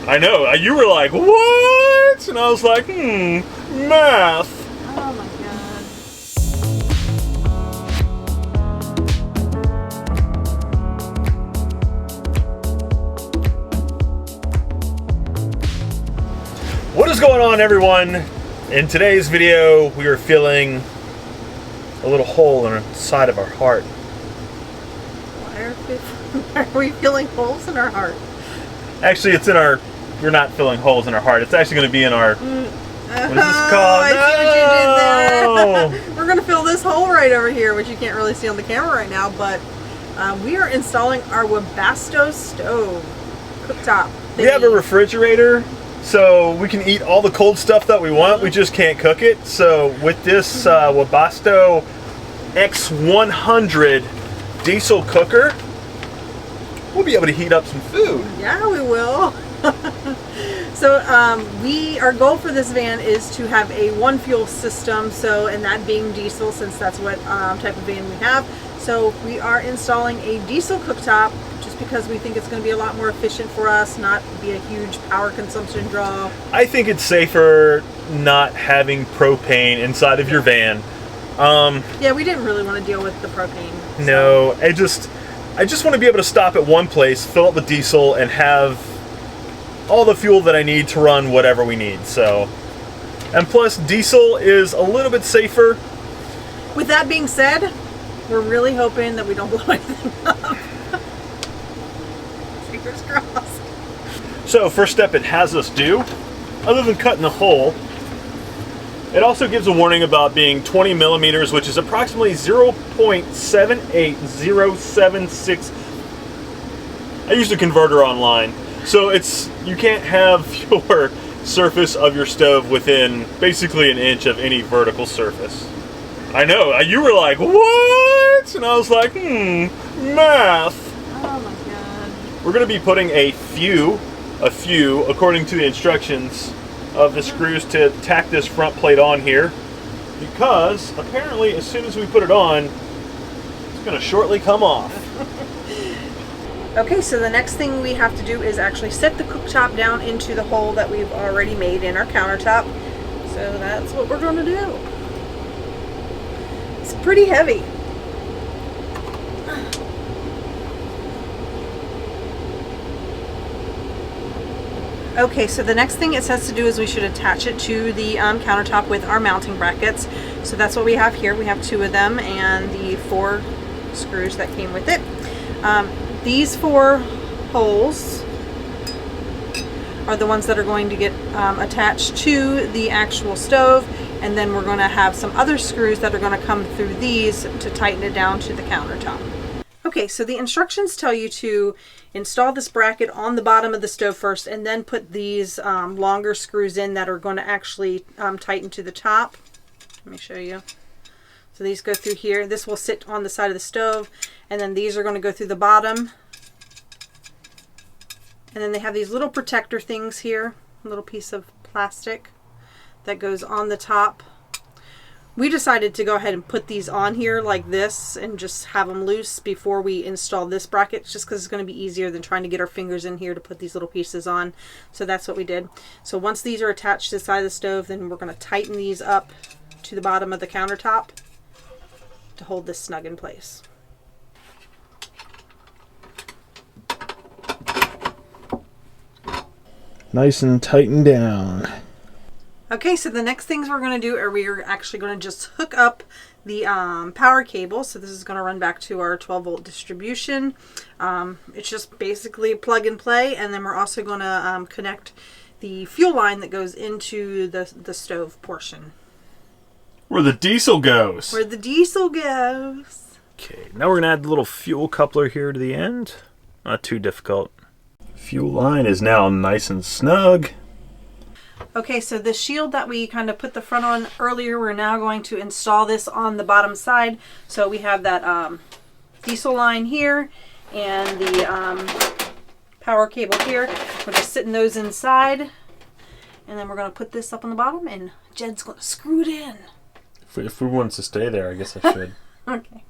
I know. You were like, what? And I was like, math. Oh my god. What is going on, everyone? In today's video, we are filling a little hole in the side of our heart. Why are we feeling holes in our heart? Actually, it's in our... We're not filling holes in our heart. It's actually going to be in our... What is this called? I see what you did there. We're going to fill this hole right over here, which you can't really see on the camera right now, but we are installing our Webasto stove cooktop thingy. We have a refrigerator, so we can eat all the cold stuff that we want. We just can't cook it. So with this Webasto X100 Diesel Cooker, we'll be able to heat up some food. Yeah, we will. So our goal for this van is to have a one fuel system, and that being diesel, since that's what type of van we have. So we are installing a diesel cooktop just because we think it's going to be a lot more efficient for us, not be a huge power consumption draw. I think it's safer not having propane inside of your van. Yeah, we didn't really want to deal with the propane. So. No, I just want to be able to stop at one place, fill up the diesel, and have all the fuel that I need to run whatever we need. So, and plus diesel is a little bit safer. With that being said, we're really hoping that we don't blow anything up. Fingers crossed. So first step it has us do, other than cutting the hole, it also gives a warning about being 20 millimeters, which is approximately 0.78076. I used a converter online. So you can't have your surface of your stove within basically an inch of any vertical surface. I know, you were like, what? And I was like, math. Oh my god. We're going to be putting a few, according to the instructions of the screws to tack this front plate on here, because apparently as soon as we put it on, it's going to shortly come off. Okay, so the next thing we have to do is actually set the cooktop down into the hole that we've already made in our countertop. So that's what we're going to do. It's pretty heavy. Okay, so the next thing it says to do is we should attach it to the countertop with our mounting brackets. So that's what we have here. We have 2 of them and the 4 screws that came with it. These 4 holes are the ones that are going to get attached to the actual stove, and then we're going to have some other screws that are going to come through these to tighten it down to the countertop. Okay, so the instructions tell you to install this bracket on the bottom of the stove first, and then put these longer screws in that are going to actually tighten to the top. Let me show you. So these go through here. This will sit on the side of the stove, and then these are going to go through the bottom. And then they have these little protector things here, a little piece of plastic that goes on the top. We decided to go ahead and put these on here like this and just have them loose before we install this bracket, just because it's going to be easier than trying to get our fingers in here to put these little pieces on. So that's what we did. So once these are attached to the side of the stove, then we're going to tighten these up to the bottom of the countertop to hold this snug in place. Nice and tightened down. Okay, so the next things we're going to do are we're actually going to just hook up the power cable. So this is going to run back to our 12-volt distribution. It's just basically plug and play, and then we're also going to connect the fuel line that goes into the stove portion. Where the diesel goes. Where the diesel goes. Okay, now we're going to add the little fuel coupler here to the end. Not too difficult. Fuel line is now nice and snug. Okay, so the shield that we kind of put the front on earlier, we're now going to install this on the bottom side. So we have that diesel line here and the power cable here. We're just sitting those inside. And then we're going to put this up on the bottom, and Jed's going to screw it in. If we want to stay there, I guess I should. Okay.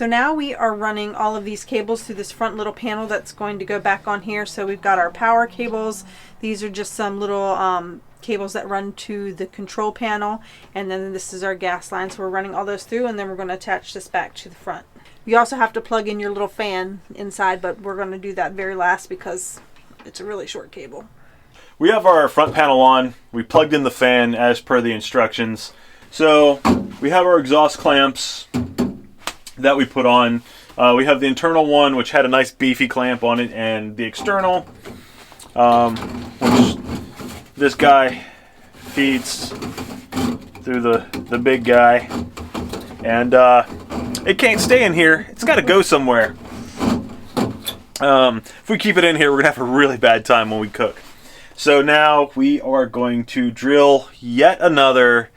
So now we are running all of these cables through this front little panel that's going to go back on here. So we've got our power cables. These are just some little cables that run to the control panel, and then this is our gas line. So we're running all those through, and then we're going to attach this back to the front. You also have to plug in your little fan inside, but we're going to do that very last because it's a really short cable. We have our front panel on. We plugged in the fan as per the instructions. So we have our exhaust clamps that we put on. We have the internal one, which had a nice beefy clamp on it, and the external, which this guy feeds through the big guy. And it can't stay in here. It's got to go somewhere. If we keep it in here, we're going to have a really bad time when we cook. So now we are going to drill yet another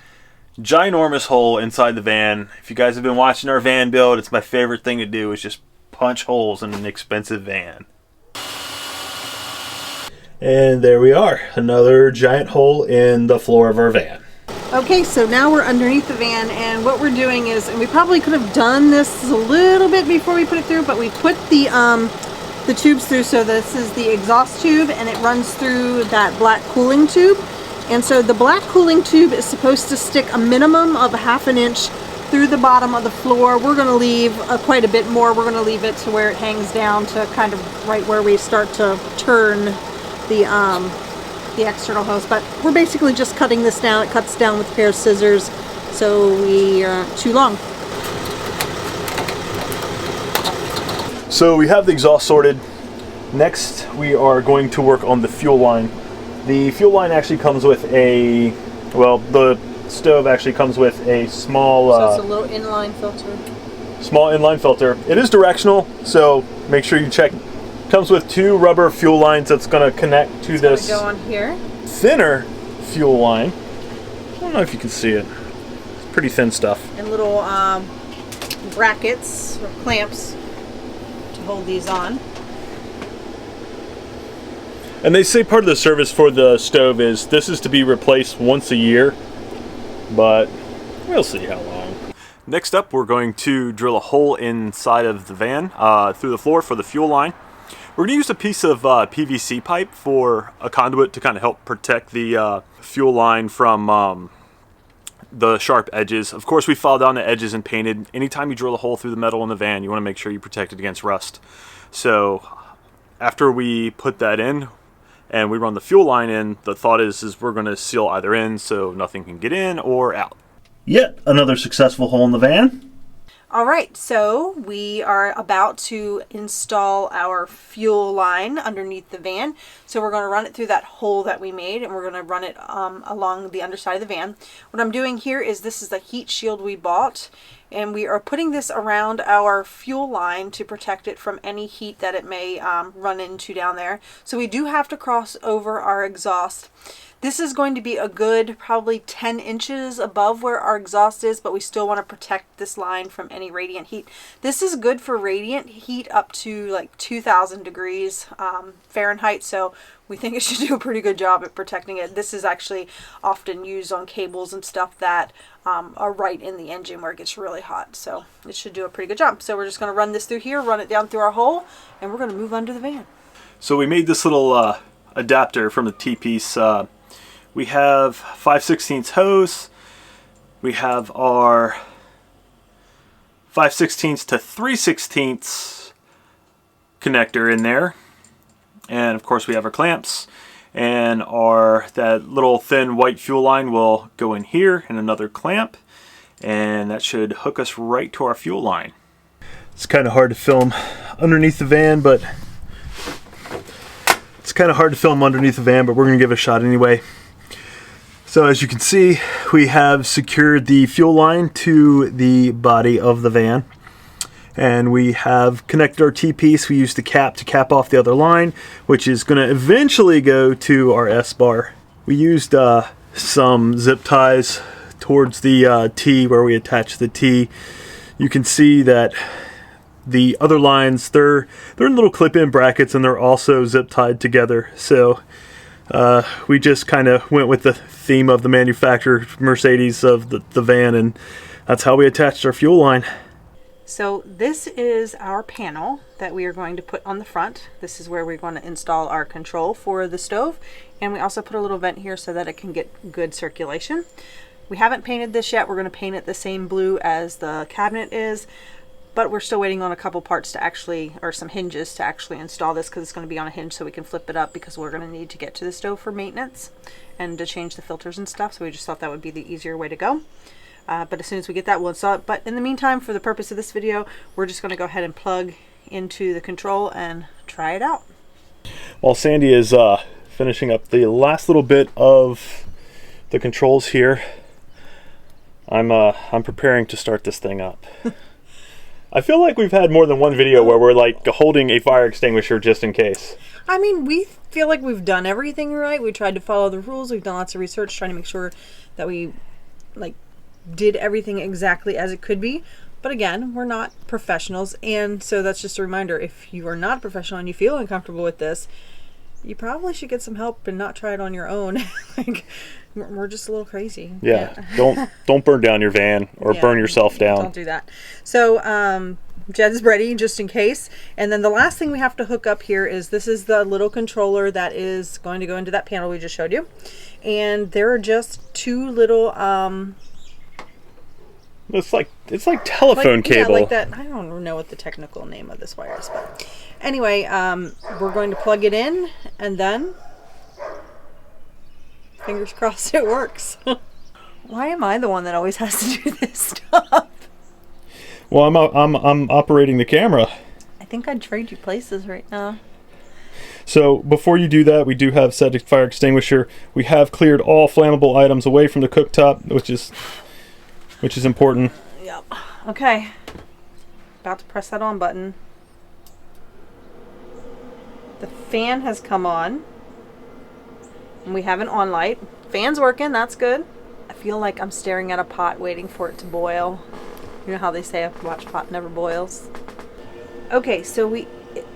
ginormous hole inside the van. If you guys have been watching our van build, it's my favorite thing to do is just punch holes in an expensive van. And there we are, another giant hole in the floor of our van. Okay, so now we're underneath the van, and what we're doing is, and we probably could have done this a little bit before we put it through, but we put the tubes through. So this is the exhaust tube, and it runs through that black cooling tube. And so the black cooling tube is supposed to stick a minimum of 1/2 inch through the bottom of the floor. We're going to leave quite a bit more. We're going to leave it to where it hangs down to kind of right where we start to turn the external hose. But we're basically just cutting this down. It cuts down with a pair of scissors, so we aren't too long. So we have the exhaust sorted. Next, we are going to work on the fuel line. The fuel line actually comes with a, well, the stove actually comes with a small... so it's a little inline filter. Small inline filter. It is directional, so make sure you check. Comes with 2 rubber fuel lines that's going to connect to this go on here. thinner fuel line. I don't know if you can see it. It's pretty thin stuff. And little brackets or clamps to hold these on. And they say part of the service for the stove is this is to be replaced once a year, but we'll see how long. Next up, we're going to drill a hole inside of the van through the floor for the fuel line. We're going to use a piece of PVC pipe for a conduit to kind of help protect the fuel line from the sharp edges. Of course, we filed down the edges and painted. Anytime you drill a hole through the metal in the van, you want to make sure you protect it against rust. So after we put that in and we run the fuel line in, the thought is we're going to seal either end so nothing can get in or out. Yet another successful hole in the van. Alright, so we are about to install our fuel line underneath the van. So we're going to run it through that hole that we made, and we're going to run it along the underside of the van. What I'm doing here is this is the heat shield we bought, and we are putting this around our fuel line to protect it from any heat that it may run into down there. So we do have to cross over our exhaust. This is going to be a good probably 10 inches above where our exhaust is, but we still want to protect this line from any radiant heat. This is good for radiant heat up to like 2,000 degrees Fahrenheit, so we think it should do a pretty good job at protecting it. This is actually often used on cables and stuff that are right in the engine where it gets really hot, so it should do a pretty good job. So we're just going to run this through here, run it down through our hole, and we're going to move under the van. So we made this little adapter from the T-piece. We have 5/16 hose. We have our 5/16 to 3/16 connector in there. And of course we have our clamps. And that little thin white fuel line will go in here and another clamp. And that should hook us right to our fuel line. It's kind of hard to film underneath the van, but we're going to give it a shot anyway. So as you can see, we have secured the fuel line to the body of the van, and we have connected our T-piece. We used the cap to cap off the other line, which is going to eventually go to our S-bar. We used some zip ties towards the T where we attach the T. You can see that the other lines, they're in little clip-in brackets, and they're also zip tied together. So we just kind of went with the theme of the manufacturer, Mercedes of the van, and that's how we attached our fuel line. So this is our panel that we are going to put on the front. This is where we're going to install our control for the stove. And we also put a little vent here so that it can get good circulation. We haven't painted this yet. We're going to paint it the same blue as the cabinet is, but we're still waiting on a couple parts to actually, or some hinges to actually install this, because it's going to be on a hinge so we can flip it up, because we're going to need to get to the stove for maintenance and to change the filters and stuff. So we just thought that would be the easier way to go. But as soon as we get that, we'll install it. But in the meantime, for the purpose of this video, we're just going to go ahead and plug into the control and try it out. While Sandy is finishing up the last little bit of the controls here, I'm preparing to start this thing up. I feel like we've had more than one video where we're like holding a fire extinguisher just in case. I mean, we feel like we've done everything right. We tried to follow the rules. We've done lots of research trying to make sure that we did everything exactly as it could be. But again, we're not professionals, and so that's just a reminder. If you are not a professional and you feel uncomfortable with this, you probably should get some help and not try it on your own. We're just a little crazy. Yeah. Don't burn down your van or burn yourself down. Don't do that. So Jed's ready just in case. And then the last thing we have to hook up here is, this is the little controller that is going to go into that panel we just showed you. And there are just two little it's like telephone cable. Yeah, like that. I don't know what the technical name of this wire is, but anyway, we're going to plug it in, and then fingers crossed it works. Why am I the one that always has to do this stuff? Well, I'm operating the camera. I think I'd trade you places right now. So before you do that, we do have set a fire extinguisher. We have cleared all flammable items away from the cooktop, which is important. Yep. Okay. About to press that on button. The fan has come on. And we have an on light. Fan's working, that's good. I feel like I'm staring at a pot waiting for it to boil. You know how they say a watch pot never boils? Okay, so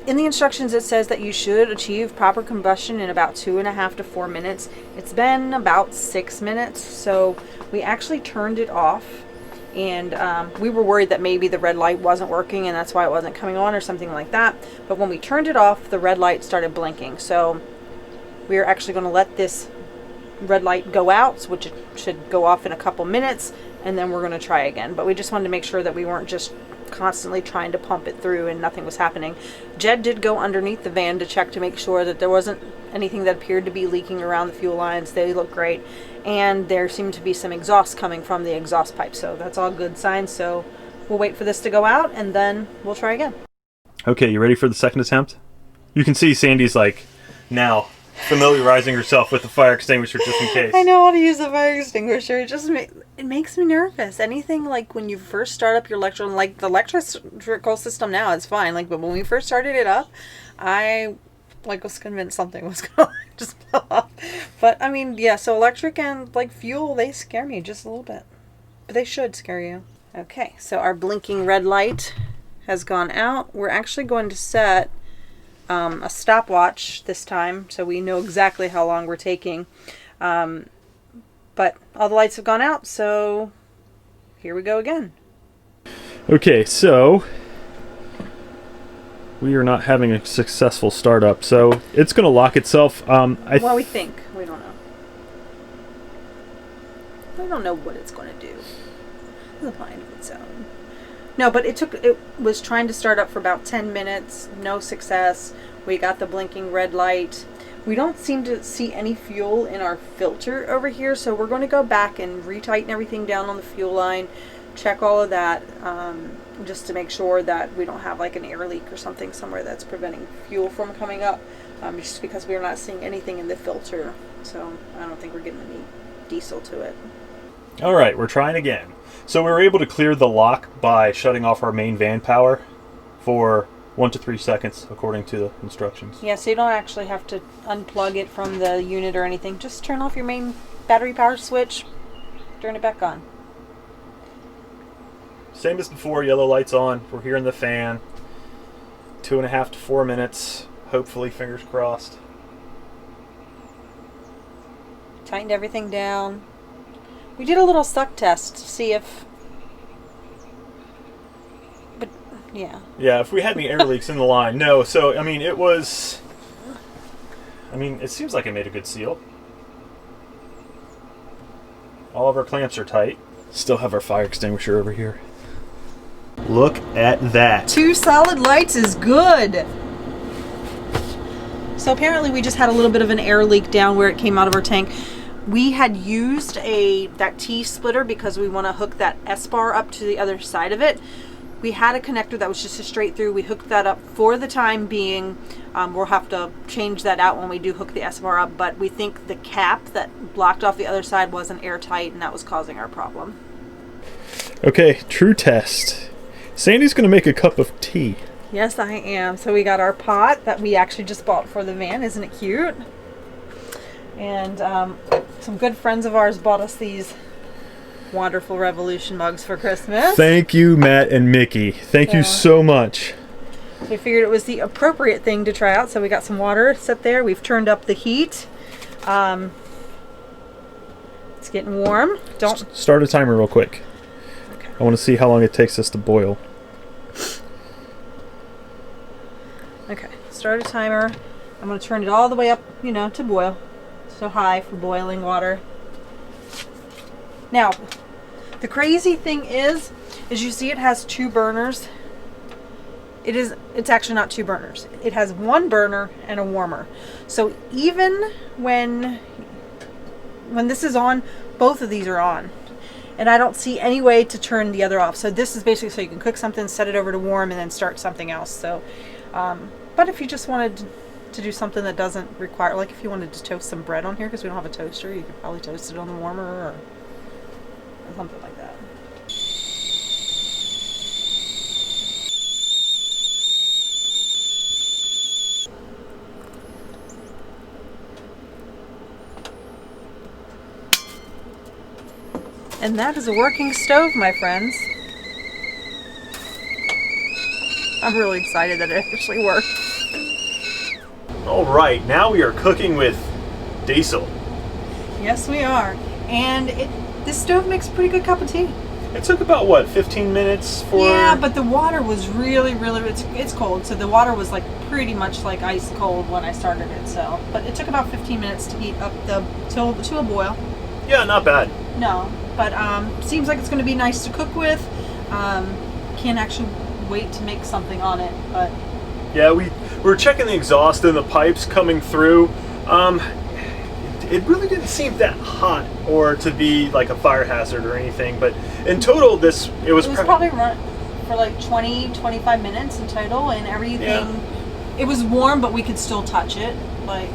in the instructions it says that you should achieve proper combustion in about 2.5 to 4 minutes. It's been about 6 minutes, so we actually turned it off, and we were worried that maybe the red light wasn't working and that's why it wasn't coming on or something like that. But when we turned it off, the red light started blinking. So we are actually going to let this red light go out, which it should go off in a couple minutes, and then we're going to try again. But we just wanted to make sure that we weren't just constantly trying to pump it through and nothing was happening. Jed did go underneath the van to check to make sure that there wasn't anything that appeared to be leaking around the fuel lines. They look great, and there seemed to be some exhaust coming from the exhaust pipe, so that's all good signs. So we'll wait for this to go out and then we'll try again. Okay, you ready for the second attempt? You can see Sandy's like now familiarizing herself with the fire extinguisher just in case. I know how to use a fire extinguisher. It makes me nervous. Anything like when you first start up your like the electrical system now, it's fine. But when we first started it up, I was convinced something was gonna just blow up. But I mean, yeah. So electric and fuel, they scare me just a little bit, but they should scare you. Okay, so our blinking red light has gone out. We're actually going to set a stopwatch this time, so we know exactly how long we're taking. But all the lights have gone out, so here we go again. Okay, so we are not having a successful startup, so it's going to lock itself. Well, we think. We don't know. We don't know what it's going to do. It's a mind of its own. No, but it was trying to start up for about 10 minutes, no success. We got the blinking red light. We don't seem to see any fuel in our filter over here, so we're going to go back and retighten everything down on the fuel line, check all of that, just to make sure that we don't have an air leak or something somewhere that's preventing fuel from coming up, just because we're not seeing anything in the filter. So I don't think we're getting any diesel to it. All right, we're trying again. So we were able to clear the lock by shutting off our main van power for 1 to 3 seconds, according to the instructions. Yeah, so you don't actually have to unplug it from the unit or anything. Just turn off your main battery power switch, turn it back on. Same as before, yellow light's on. We're hearing the fan. 2.5 to 4 minutes. Hopefully, fingers crossed. Tightened everything down. We did a little suck test to see if... But Yeah. Yeah, if we had any air leaks in the line. No, so, I mean, it was... I mean, it seems like it made a good seal. All of our clamps are tight. Still have our fire extinguisher over here. Look at that. 2 solid lights is good. So apparently we just had a little bit of an air leak down where it came out of our tank. We had used that T-splitter because we want to hook that S-bar up to the other side of it. We had a connector that was just a straight through. We hooked that up for the time being. We'll have to change that out when we do hook the S-bar up, but we think the cap that blocked off the other side wasn't airtight, and that was causing our problem. Okay, true test. Sandy's going to make a cup of tea. Yes, I am. So we got our pot that we actually just bought for the van. Isn't it cute? And some good friends of ours bought us these Wanderful Revolution mugs for Christmas. Thank you, Matt and Mickey. Thank you so much. We figured it was the appropriate thing to try out, so we got some water set there. We've turned up the heat. It's getting warm. Don't start a timer real quick. Okay. I want to see how long it takes us to boil. Okay, start a timer. I'm going to turn it all the way up, you know, to boil. So high for boiling water. Now, the crazy thing is you see it has 2 burners. It's actually not 2 burners. It has 1 burner and a warmer. So even when this is on, both of these are on. And I don't see any way to turn the other off. So this is basically so you can cook something, set it over to warm, and then start something else. So, but if you just wanted to do something that doesn't require, like if you wanted to toast some bread on here, because we don't have a toaster, you could probably toast it on the warmer or something like that. And that is a working stove, my friends. I'm really excited that it actually worked. All right, now we are cooking with diesel. Yes, we are. And this stove makes a pretty good cup of tea. It took about, what, 15 minutes for... Yeah, but the water was really, it's cold. So the water was like pretty much like ice cold when I started it. So, but it took about 15 minutes to heat up to a boil. Yeah, not bad. No, but seems like it's going to be nice to cook with. Can't actually wait to make something on it, but... Yeah, we were checking the exhaust and the pipes coming through. It really didn't seem that hot or to be like a fire hazard or anything, but in total it was probably run for like 20-25 minutes in total, and everything. Yeah. It was warm, but we could still touch it. Like,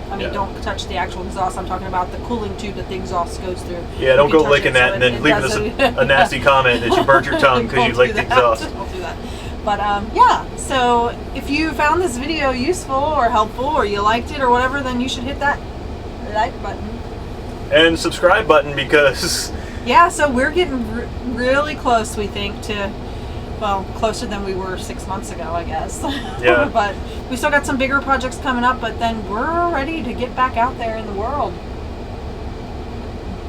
I mean, don't touch the actual exhaust. I'm talking about the cooling tube that the exhaust goes through. Yeah, don't go licking that and then leaving us a nasty comment that you burnt your tongue because you licked the exhaust. Don't do that. But yeah, so if you found this video useful or helpful or you liked it or whatever, then you should hit that like button. And subscribe button because... Yeah, so we're getting really close, we think, to, well, closer than we were 6 months ago, I guess. Yeah. But we still got some bigger projects coming up, but then we're ready to get back out there in the world.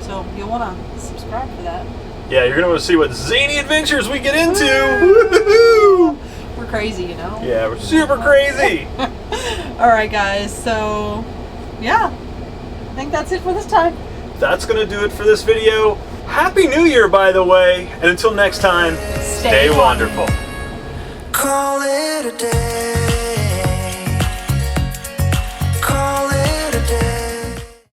So you'll want to subscribe for that. Yeah, you're going to want to see what zany adventures we get into. Woo-hoo! We're crazy, you know? Yeah, we're super crazy. All right, guys. So, yeah. I think that's it for this time. That's going to do it for this video. Happy New Year, by the way. And until next time, stay wonderful. Call it a day.